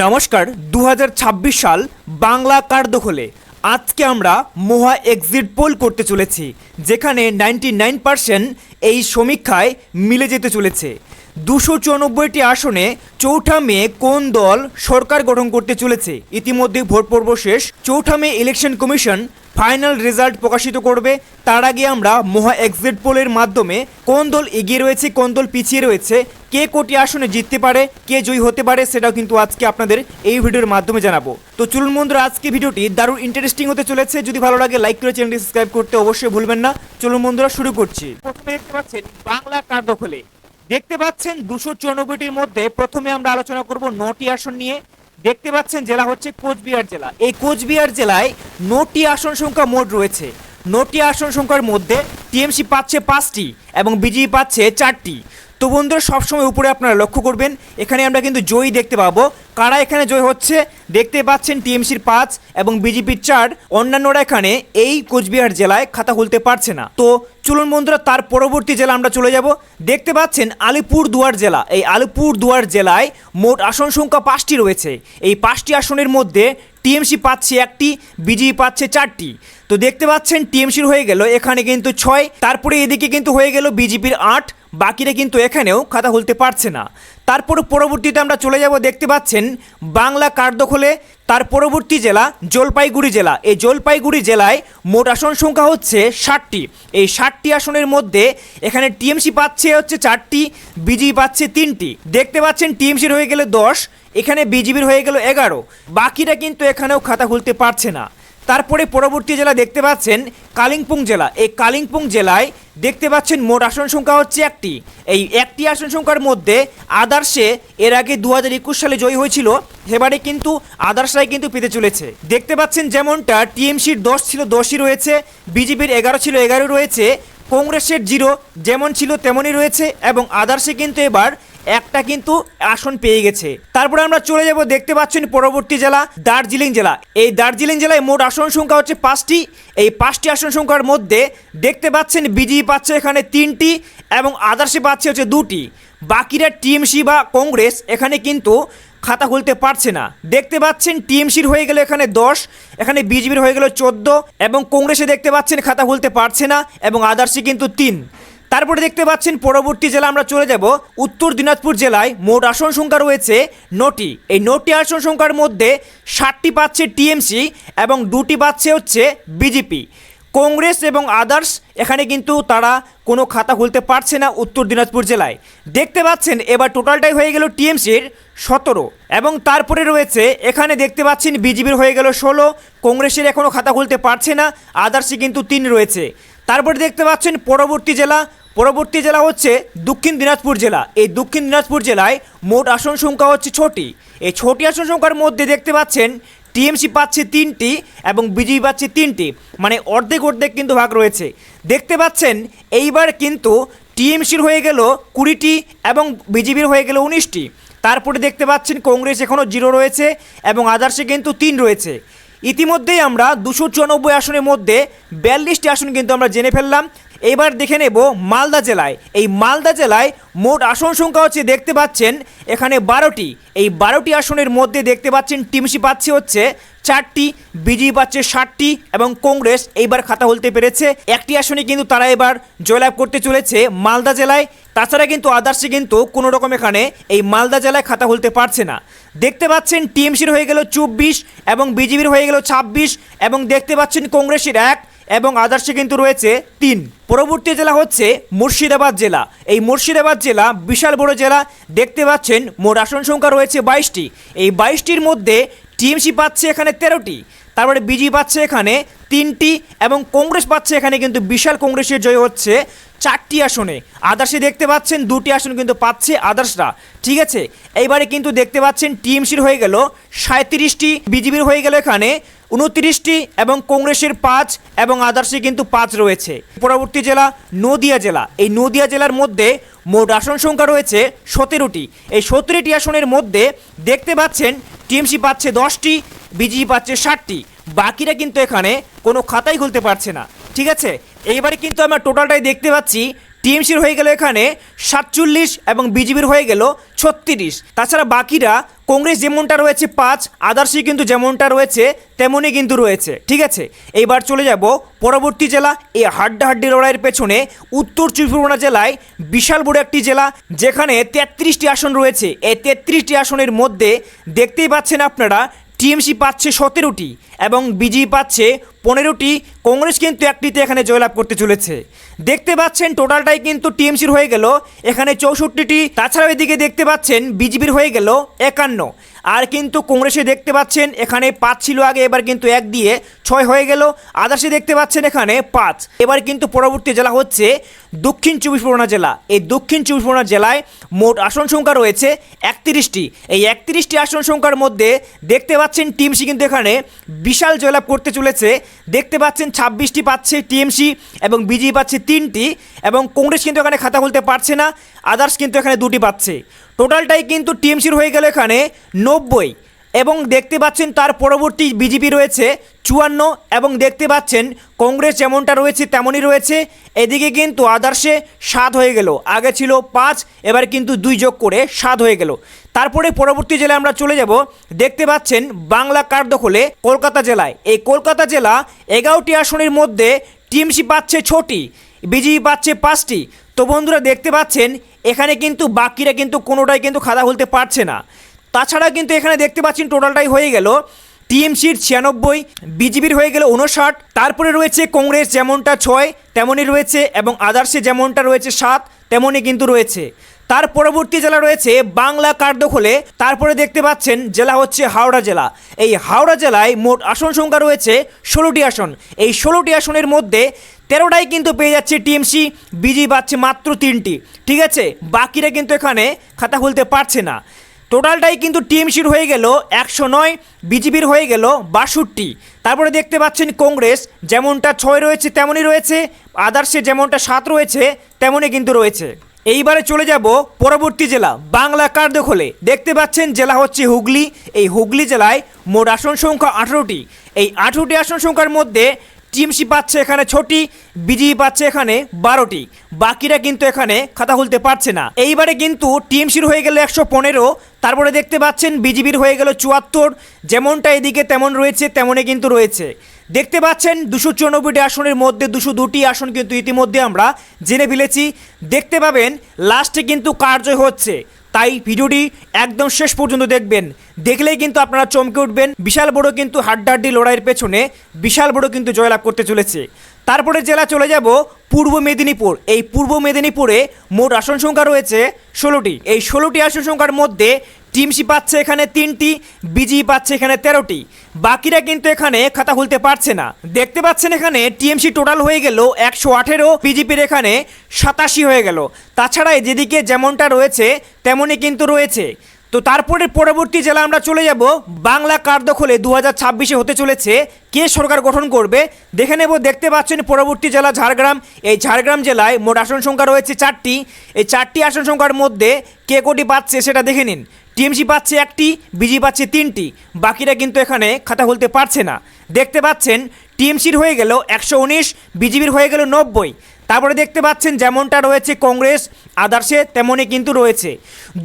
নমস্কার 2026 সাল বাংলা কার দখলে আজকে আমরা মহা এক্সিট পোল করতে চলেছি যেখানে 99% এই সমীক্ষায় মিলে যেতে চলেছে 294টি আসনে চৌঠা মে কোন দল সরকার গঠন করতে চলেছে। ইতিমধ্যে ভোট পর্ব শেষ। চৌঠা মে ইলেকশন কমিশন ফাইনাল রেজাল্ট প্রকাশিত করবে। তার আগে আমরা মহা এক্সিট পোলের মাধ্যমে কোন দল এগিয়ে রয়েছে কোন দল পিছিয়ে রয়েছে কে কোটি আসনে জিততে পারে কে জয়ী হতে পারে সেটাও কিন্তু আজকে আপনাদের এই ভিডিওর মাধ্যমে জানাবো। তো চলুন বন্ধুরা, আজকে ভিডিওটি দারুণ ইন্টারেস্টিং হতে চলেছে। যদি ভালো লাগে লাইক করে চ্যানেলটি সাবস্ক্রাইব করতে অবশ্যই ভুলবেন না। চলুন বন্ধুরা, শুরু করছি। প্রথমে দেখতে পাচ্ছেন বাংলা কার দখলে। দেখতে পাচ্ছেন 294টির মধ্যে প্রথমে আমরা আলোচনা করব 9টি আসন নিয়ে। দেখতে পাচ্ছেন জেলা হচ্ছে কোচবিহার জেলা। এই কোচবিহার জেলায় 9টি আসন সংখ্যা মোট রয়েছে। 9টি আসন সংখ্যার মধ্যে টিএমসি পাচ্ছে 5টি এবং বিজেপি পাচ্ছে 4টি। তো বন্ধুরা, সবসময় উপরে আপনারা লক্ষ্য করবেন, এখানে আমরা কিন্তু জয়ী দেখতে পাবো। কারা এখানে জয় হচ্ছে দেখতে পাচ্ছেন, টিএমসির 5 এবং বিজেপির 4। অন্যান্যরা এখানে এই কোচবিহার জেলায় খাতা খুলতে পারছে না। তো চলুন বন্ধুরা, তার পরবর্তী জেলা আমরা চলে যাব। দেখতে পাচ্ছেন আলিপুরদুয়ার জেলা। এই আলিপুরদুয়ার জেলায় মোট আসন সংখ্যা 5টি রয়েছে। এই 5টি আসনের মধ্যে টিএমসি পাচ্ছে 1টি, বিজেপি পাচ্ছে 4টি। তো দেখতে পাচ্ছেন টিএমসির হয়ে গেল এখানে কিন্তু 6, তারপরে এদিকে কিন্তু হয়ে গেল বিজেপির 8, বাকিরা কিন্তু এখানেও খাতা খুলতে পারছে না। তারপর পরবর্তীতে আমরা চলে যাব। দেখতে পাচ্ছেন বাংলা কার দখলে তার পরবর্তী জেলা জলপাইগুড়ি জেলা। এই জলপাইগুড়ি জেলায় মোট আসন সংখ্যা হচ্ছে 60টি। এই 60টি আসনের মধ্যে এখানে টিএমসি পাচ্ছে হচ্ছে 4টি, বিজেপি পাচ্ছে 3টি। দেখতে পাচ্ছেন টিএমসির হয়ে গেলে 10, এখানে বিজেপির হয়ে গেল 11, বাকিরা কিন্তু এখানেও খাতা খুলতে পারছে না। তারপরে পরবর্তী জেলা দেখতে পাচ্ছেন কালিম্পং জেলা। এই কালিম্পং জেলায় দেখতে পাচ্ছেন মোট আসন সংখ্যা হচ্ছে 1টি। এই 1টি আসন সংখ্যার মধ্যে আদার্সে এর আগে 2021 সালে জয়ী হয়েছিল, এবারে কিন্তু আদার্সরাই কিন্তু পেতে চলেছে। দেখতে পাচ্ছেন যেমনটা টিএমসির 10 ছিল 10ই রয়েছে, বিজেপির 11 ছিল 11 রয়েছে, কংগ্রেসের 0 যেমন ছিল তেমনই রয়েছে এবং আদার্সে কিন্তু এবার একটা কিন্তু আসন পেয়ে গেছে। তারপরে আমরা চলে যাব। দেখতে পাচ্ছেন পরবর্তী জেলা দার্জিলিং জেলা। এই দার্জিলিং জেলায় মোট আসন সংখ্যা হচ্ছে 5টি। এই 5টি আসন সংখ্যার মধ্যে দেখতে পাচ্ছেন বিজেপি পাচ্ছে এখানে 3টি এবং আদার্সে পাচ্ছে হচ্ছে 2টি। বাকিরা টিএমসি বা কংগ্রেস এখানে কিন্তু খাতা খুলতে পারছে না। দেখতে পাচ্ছেন টিএমসির হয়ে গেল এখানে 10, এখানে বিজেপির হয়ে গেল 14 এবং কংগ্রেসে দেখতে পাচ্ছেন খাতা খুলতে পারছে না এবং আদার্সে কিন্তু 3। তারপরে দেখতে পাচ্ছেন পরবর্তী জেলা আমরা চলে যাব। উত্তর দিনাজপুর জেলায় মোট আসন সংখ্যা রয়েছে 9টি। এই 9টি আসন সংখ্যার মধ্যে 7টি পাচ্ছে টিএমসি এবং 2টি পাচ্ছে হচ্ছে বিজেপি। কংগ্রেস এবং আদার্স এখানে কিন্তু তারা কোনো খাতা খুলতে পারছে না উত্তর দিনাজপুর জেলায়। দেখতে পাচ্ছেন এবার টোটালটাই হয়ে গেল টিএমসির 17 এবং তারপরে রয়েছে এখানে দেখতে পাচ্ছেন বিজেপির হয়ে গেল 16, কংগ্রেসের এখনও খাতা খুলতে পারছে না, আদার্সে কিন্তু 3 রয়েছে। তারপরে দেখতে পাচ্ছেন পরবর্তী জেলা হচ্ছে দক্ষিণ দিনাজপুর জেলা। এই দক্ষিণ দিনাজপুর জেলায় মোট আসন সংখ্যা হচ্ছে 6টি। এই 6টি আসন সংখ্যার মধ্যে দেখতে পাচ্ছেন টিএমসি পাচ্ছে 3টি এবং বিজেপি পাচ্ছে 3টি, মানে অর্ধেক কিন্তু ভাগ রয়েছে। দেখতে পাচ্ছেন এইবার কিন্তু টিএমসির হয়ে গেল 20টি এবং বিজেপির হয়ে গেল 19টি। তারপরে দেখতে পাচ্ছেন কংগ্রেস এখনও 0 রয়েছে এবং আদার্সে কিন্তু 3 রয়েছে। ইতিমধ্যেই আমরা 294 আসনের মধ্যে 42টি আসন কিন্তু আমরা জেনে ফেললাম। এবার দেখে নেব মালদা জেলায়। এই মালদা জেলায় মোট আসন সংখ্যা হচ্ছে দেখতে পাচ্ছেন এখানে 12টি। এই 12টি আসনের মধ্যে দেখতে পাচ্ছেন টিএমসি পাচ্ছে হচ্ছে 4টি, বিজেপি পাচ্ছে 7টি এবং কংগ্রেস এইবার খাতা খুলতে পেরেছে 1টি আসনে, কিন্তু তারা এবার জয়লাভ করতে চলেছে মালদা জেলায়। তাছাড়া কিন্তু আদার্সে কিন্তু কোনো রকম এখানে এই মালদা জেলায় খাতা খুলতে পারছে না। দেখতে পাচ্ছেন টিএমসির হয়ে গেল 24 এবং বিজেপির হয়ে গেল 26 এবং দেখতে পাচ্ছেন কংগ্রেসের 1 এবং আদার্সে কিন্তু রয়েছে 3। পরবর্তী জেলা হচ্ছে মুর্শিদাবাদ জেলা। এই মুর্শিদাবাদ জেলা বিশাল বড় জেলা। দেখতে পাচ্ছেন মোট আসন সংখ্যা রয়েছে 22টি। এই 22টির মধ্যে টিএমসি পাচ্ছে এখানে 13টি, তারপরে বিজেপি পাচ্ছে এখানে 3টি এবং কংগ্রেস পাচ্ছে এখানে কিন্তু বিশাল কংগ্রেসের জয় হচ্ছে 4টি আসনে। আদার্সে দেখতে পাচ্ছেন 2টি আসন কিন্তু পাচ্ছে আদার্সরা। ঠিক আছে, এইবারে কিন্তু দেখতে পাচ্ছেন টিএমসির হয়ে গেল 37টি, বিজেপির হয়ে গেল এখানে 29টি এবং কংগ্রেসের 5 এবং আদার্সে কিন্তু 5 রয়েছে। পরবর্তী জেলা নদিয়া জেলা। এই নদিয়া জেলার মধ্যে মোট আসন সংখ্যা রয়েছে 17টি। এই 17টি আসনের মধ্যে দেখতে পাচ্ছেন টিএমসি পাচ্ছে 10টি, বিজেপি পাচ্ছে 7টি, বাকিরা কিন্তু এখানে কোনো খাতাই খুলতে পারছে না। ঠিক আছে, এইবারে কিন্তু আমরা টোটালটাই দেখতে পাচ্ছি টিএমসির হয়ে গেল এখানে 47 এবং বিজেপির হয়ে গেল 36। তাছাড়া বাকিরা কংগ্রেস যেমনটা রয়েছে 5, আদার্সে কিন্তু যেমনটা রয়েছে তেমনই কিন্তু রয়েছে। ঠিক আছে, এইবার চলে যাব পরবর্তী জেলা। এই হাড্ডাহাড্ডি লড়াইয়ের পেছনে উত্তর চব্বিশ পরগনা জেলায় বিশাল বড় একটি জেলা, যেখানে 33টি আসন রয়েছে। এই 33টি আসনের মধ্যে দেখতেই পাচ্ছেন আপনারা টিএমসি পাচ্ছে 17টি এবং বিজেপি পাচ্ছে 15টি। কংগ্রেস কিন্তু একটিতে এখানে জয়লাভ করতে চলেছে। দেখতে পাচ্ছেন টোটালটাই কিন্তু টিএমসির হয়ে গেল এখানে 64টি। তাছাড়াও এদিকে দেখতে পাচ্ছেন বিজেপির হয়ে গেল 51, আর কিন্তু কংগ্রেসে দেখতে পাচ্ছেন এখানে 5 ছিল আগে, এবার কিন্তু 1 দিয়ে 6 হয়ে গেল। আদার্সে দেখতে পাচ্ছেন এখানে 5। এবার কিন্তু পরবর্তী জেলা হচ্ছে দক্ষিণ চব্বিশ পরগনা জেলা। এই দক্ষিণ চব্বিশ পরগনা জেলায় মোট আসন সংখ্যা রয়েছে 31টি। এই 31টি আসন সংখ্যার মধ্যে দেখতে পাচ্ছেন টিএমসি কিন্তু এখানে বিশাল জয়লাভ করতে চলেছে। দেখতে পাচ্ছেন 26টি পাচ্ছে টিএমসি এবং বিজেপি পাচ্ছে 3টি, এবং কংগ্রেস কিন্তু এখানে খাতা খুলতে পারছে না। আদার্স কিন্তু এখানে 2টি পাচ্ছে। টোটালটাই কিন্তু টিএমসির হয়ে গেল এখানে 90, এবং দেখতে পাচ্ছেন তার পরবর্তী বিজেপি রয়েছে 54, এবং দেখতে পাচ্ছেন কংগ্রেস যেমনটা রয়েছে তেমনই রয়েছে। এদিকে কিন্তু আদার্সে 7 হয়ে গেল, আগে ছিল 5, এবার কিন্তু 2 যোগ করে 7 হয়ে গেল। তারপরে পরবর্তী জেলায় আমরা চলে যাব। দেখতে পাচ্ছেন বাংলা কার্ড দখলে কলকাতা জেলায়। এই কলকাতা জেলা 11টি আসনের মধ্যে টিএমসি পাচ্ছে 6টি, বিজেপি পাচ্ছে 5টি। তো বন্ধুরা দেখতে পাচ্ছেন এখানে কিন্তু বাকিরা কিন্তু কোনোটাই কিন্তু খাতা খুলতে পারছে না। তাছাড়া কিন্তু এখানে দেখতে পাচ্ছেন টোটালটাই হয়ে গেল টিএমসির 96, বিজেপির হয়ে গেল 59। তারপরে রয়েছে কংগ্রেস যেমনটা 6 তেমনই রয়েছে, এবং আদার্সে যেমনটা রয়েছে 7 তেমনই কিন্তু রয়েছে। তার পরবর্তী জেলা রয়েছে বাংলা কার্ড দখলে। তারপরে দেখতে পাচ্ছেন জেলা হচ্ছে হাওড়া জেলা। এই হাওড়া জেলায় মোট আসন সংখ্যা রয়েছে 16টি আসন। এই 16টি আসনের মধ্যে 13টাই কিন্তু পেয়ে যাচ্ছে টিএমসি, বিজেপি পাচ্ছে মাত্র 3টি। ঠিক আছে, বাকিরা কিন্তু এখানে খাতা খুলতে পারছে না। টোটালটাই কিন্তু টিএমসির হয়ে গেল 109, বিজেপির হয়ে গেল 62। তারপরে দেখতে পাচ্ছেন কংগ্রেস যেমনটা 6 রয়েছে তেমনই রয়েছে, আদার্সে যেমনটা 7 রয়েছে তেমনই কিন্তু রয়েছে। এইবারে চলে যাব পরবর্তী জেলা বাংলা কার্ড দখলে। দেখতে পাচ্ছেন জেলা হচ্ছে হুগলি। এই হুগলি জেলায় মোট আসন সংখ্যা 18টি। এই 18টি আসন সংখ্যার মধ্যে টিএমসি পাচ্ছে এখানে 6টি, বিজেপি পাচ্ছে এখানে 12টি। বাকিরা কিন্তু এখানে খাতা খুলতে পারছে না। এইবারে কিন্তু টিএমসির হয়ে গেল 115। তারপরে দেখতে পাচ্ছেন বিজেপির হয়ে গেল 74, যেমনটা এদিকে তেমন রয়েছে তেমনই কিন্তু রয়েছে। দেখতে পাচ্ছেন 294টি আসনের মধ্যে 202টি আসন কিন্তু ইতিমধ্যে আমরা জেনে ফেলেছি। দেখতে পাবেন লাস্টে কিন্তু কার্যই হচ্ছে, তাই ভিডিওটি একদম শেষ পর্যন্ত দেখবেন। দেখলেই কিন্তু আপনারা চমকে উঠবেন। বিশাল বড় কিন্তু হাড্ডাহাড্ডি লড়াইয়ের পেছনে বিশাল বড় কিন্তু জয়লাভ করতে চলেছে। তারপরে জেলা চলে যাব পূর্ব মেদিনীপুর। এই পূর্ব মেদিনীপুরে মোট আসন সংখ্যা রয়েছে 16টি। এই 16টি আসন সংখ্যার মধ্যে টিএমসি পাচ্ছে এখানে 3টি, বিজেপি পাচ্ছে এখানে 13টি। বাকিরা কিন্তু এখানে খাতা খুলতে পারছে না। দেখতে পাচ্ছেন এখানে টিএমসি টোটাল হয়ে গেল 118, বিজেপির এখানে 87 হয়ে গেল। তাছাড়া যেদিকে যেমনটা রয়েছে তেমনই কিন্তু রয়েছে। তো তারপরে পরবর্তী জেলা আমরা চলে যাব বাংলা কার্ড দখলে 2026-এ হতে চলেছে কে সরকার গঠন করবে দেখে নেব। দেখতে পাচ্ছেন পরবর্তী জেলা ঝাড়গ্রাম। এই ঝাড়গ্রাম জেলায় মোট আসন সংখ্যা রয়েছে 4টি। এই 4টি আসন সংখ্যার মধ্যে কে কোটি পাচ্ছে সেটা দেখে নিন। টিএমসি পাচ্ছে 1টি, বিজেপি পাচ্ছে 3টি। বাকিরা কিন্তু এখানে খাতা খুলতে পারছে না। দেখতে পাচ্ছেন টিএমসির হয়ে গেল 119, বিজেপির হয়ে গেল 90। তারপরে দেখতে পাচ্ছেন যেমনটা রয়েছে কংগ্রেস আদার্সে তেমনই কিন্তু রয়েছে।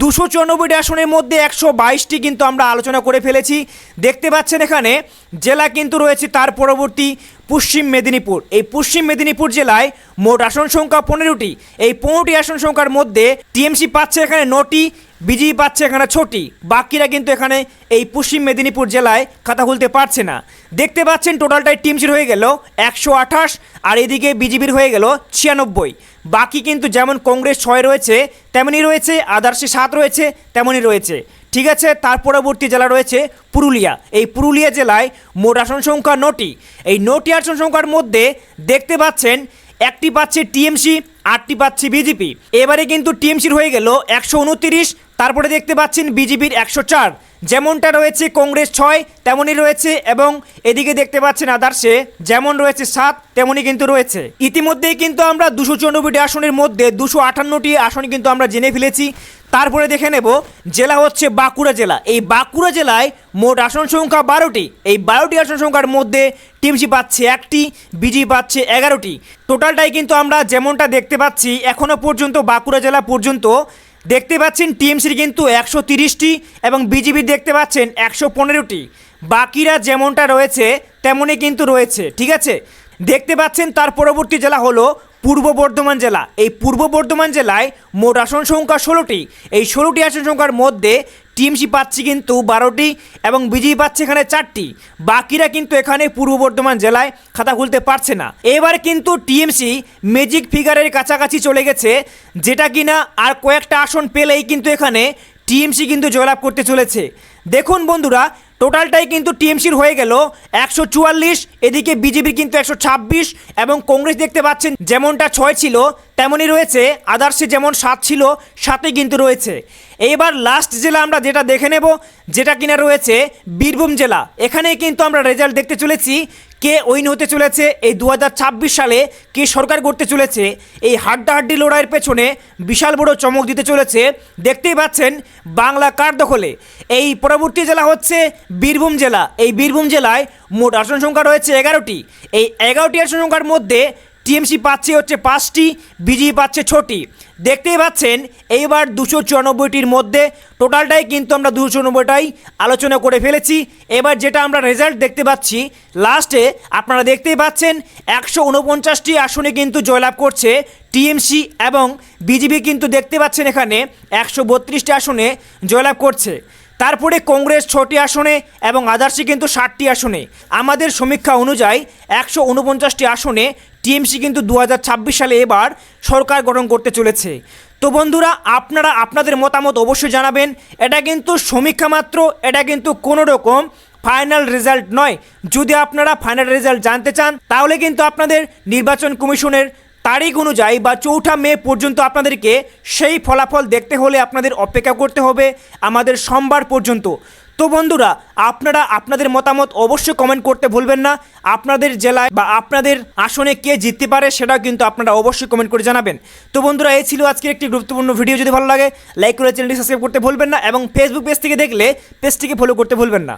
294টি আসনের মধ্যে 122টি কিন্তু আমরা আলোচনা করে ফেলেছি। দেখতে পাচ্ছেন এখানে জেলা কিন্তু রয়েছে তার পরবর্তী পশ্চিম মেদিনীপুর। এই পশ্চিম মেদিনীপুর জেলায় মোট আসন সংখ্যা 15টি। এই 15টি আসন সংখ্যার মধ্যে টিএমসি পাচ্ছে এখানে 9টি, বিজেপি পাচ্ছে এখানে 6টি। বাকিরা কিন্তু এখানে এই পশ্চিম মেদিনীপুর জেলায় খাতা খুলতে পারছে না। দেখতে পাচ্ছেন টোটালটাই টিএমসির হয়ে গেল 128, আর এদিকে বিজেপির হয়ে গেল 96। বাকি কিন্তু যেমন কংগ্রেস 6 রয়েছে তেমনই রয়েছে, আদার্সে 7 রয়েছে তেমনই রয়েছে। ঠিক আছে, তার পরবর্তী জেলা রয়েছে পুরুলিয়া। এই পুরুলিয়া জেলায় মোট আসন সংখ্যা 9টি। এই 9টি আসন সংখ্যার মধ্যে দেখতে পাচ্ছেন 1টি পাচ্ছে টিএমসি, 8টি পাচ্ছে বিজেপি। এবারে কিন্তু টিএমসির হয়ে গেল 129, তারপরে দেখতে পাচ্ছেন বিজেপির 104, যেমনটা রয়েছে কংগ্রেস 6 তেমনই রয়েছে, এবং এদিকে দেখতে পাচ্ছেন আদার্সে যেমন রয়েছে 7 তেমনই কিন্তু রয়েছে। ইতিমধ্যেই কিন্তু আমরা 294টি আসনের মধ্যে 258টি আসন কিন্তু আমরা জেনে ফেলেছি। তারপরে দেখে নেব জেলা হচ্ছে বাঁকুড়া জেলা। এই বাঁকুড়া জেলায় মোট আসন সংখ্যা 12টি। এই 12টি আসন সংখ্যার মধ্যে টিএমসি পাচ্ছে 1টি, বিজেপি পাচ্ছে 11টি। টোটালটাই কিন্তু আমরা যেমনটা দেখতে পাচ্ছি এখনও পর্যন্ত বাঁকুড়া জেলা পর্যন্ত দেখতে পাচ্ছেন টিএমসির কিন্তু 130টি এবং বিজেপির দেখতে পাচ্ছেন 115টি। বাকিরা যেমনটা রয়েছে তেমনই কিন্তু রয়েছে, ঠিক আছে। দেখতে পাচ্ছেন তার পরবর্তী জেলা হলো পূর্ব বর্ধমান জেলা। এই পূর্ব বর্ধমান জেলায় মোট আসন সংখ্যা 16টি। এই 16টি আসন সংখ্যার মধ্যে টিএমসি পাচ্ছে কিন্তু 12টি এবং বিজেপি পাচ্ছে এখানে 4টি। বাকিরা কিন্তু এখানে পূর্ব বর্ধমান জেলায় খাতা খুলতে পারছে না। এবার কিন্তু টিএমসি ম্যাজিক ফিগারের কাছাকাছি চলে গেছে, যেটা কিনা আর কয়েকটা আসন পেলেই কিন্তু এখানে টিএমসি কিন্তু জয়লাভ করতে চলেছে। দেখুন বন্ধুরা, টোটালটাই কিন্তু টিএমসির হয়ে গেল 144, এদিকে বিজেপির কিন্তু 126 এবং কংগ্রেস দেখতে পাচ্ছেন যেমনটা 6 ছিল তেমনই রয়েছে, আদার্সে যেমন 7 ছিল 7ই কিন্তু রয়েছে। এইবার লাস্ট জেলা আমরা যেটা দেখে নেব, যেটা কিনা রয়েছে বীরভূম জেলা। এখানে কিন্তু আমরা রেজাল্ট দেখতে চলেছি কে উইন হতে চলেছে, এই 2026 সালে কে সরকার করতে চলেছে। এই হাড্ডাহাড্ডি লড়াইয়ের পেছনে বিশাল বড় চমক দিতে চলেছে। দেখতেই পাচ্ছেন বাংলা কার দখলে। এই পরবর্তী জেলা হচ্ছে বীরভূম জেলা। এই বীরভূম জেলায় মোট আসন সংখ্যা রয়েছে 11টি। এই 11টি আসন সংখ্যার মধ্যে টিএমসি পাচ্ছে হচ্ছে 5টি, বিজেপি পাচ্ছে 6টি। দেখতেই পাচ্ছেন এইবার 294টির মধ্যে টোটালটাই কিন্তু আমরা 294টাই আলোচনা করে ফেলেছি। এবার যেটা আমরা রেজাল্ট দেখতে পাচ্ছি লাস্টে আপনারা দেখতেই পাচ্ছেন 149টি আসনে কিন্তু জয়লাভ করছে টিএমসি এবং বিজেপি কিন্তু দেখতে পাচ্ছেন এখানে 132টি আসনে জয়লাভ করছে। তারপরে কংগ্রেস 6টি আসনে এবং আদার্সি কিন্তু 60টি আসনে। আমাদের সমীক্ষা অনুযায়ী 149টি আসনে টিএমসি কিন্তু 2026 সালে এবার সরকার গঠন করতে চলেছে। তো বন্ধুরা, আপনারা আপনাদের মতামত অবশ্যই জানাবেন। এটা কিন্তু সমীক্ষা মাত্র, এটা কিন্তু কোনো রকম ফাইনাল রেজাল্ট নয়। যদি আপনারা ফাইনাল রেজাল্ট জানতে চান তাহলে কিন্তু আপনাদের নির্বাচন কমিশনের তারিখ অনুযায়ী বা 4 মে পর্যন্ত আপনাদেরকে সেই ফলাফল দেখতে হলে আপনাদের অপেক্ষা করতে হবে আমাদের সোমবার পর্যন্ত। তো বন্ধুরা, আপনারা আপনাদের মতামত অবশ্যই কমেন্ট করতে ভুলবেন না। আপনাদের জেলায় বা আপনাদের আসনে কে জিততে পারে সেটাও কিন্তু আপনারা অবশ্যই কমেন্ট করে জানাবেন। তো বন্ধুরা, এই ছিল আজকে একটি গুরুত্বপূর্ণ ভিডিও। যদি ভালো লাগে লাইক করে চ্যানেলটি সাবস্ক্রাইব করতে ভুলবেন না এবং ফেসবুক পেজ থেকে দেখলে পেজটিকে ফলো করতে ভুলবেন না।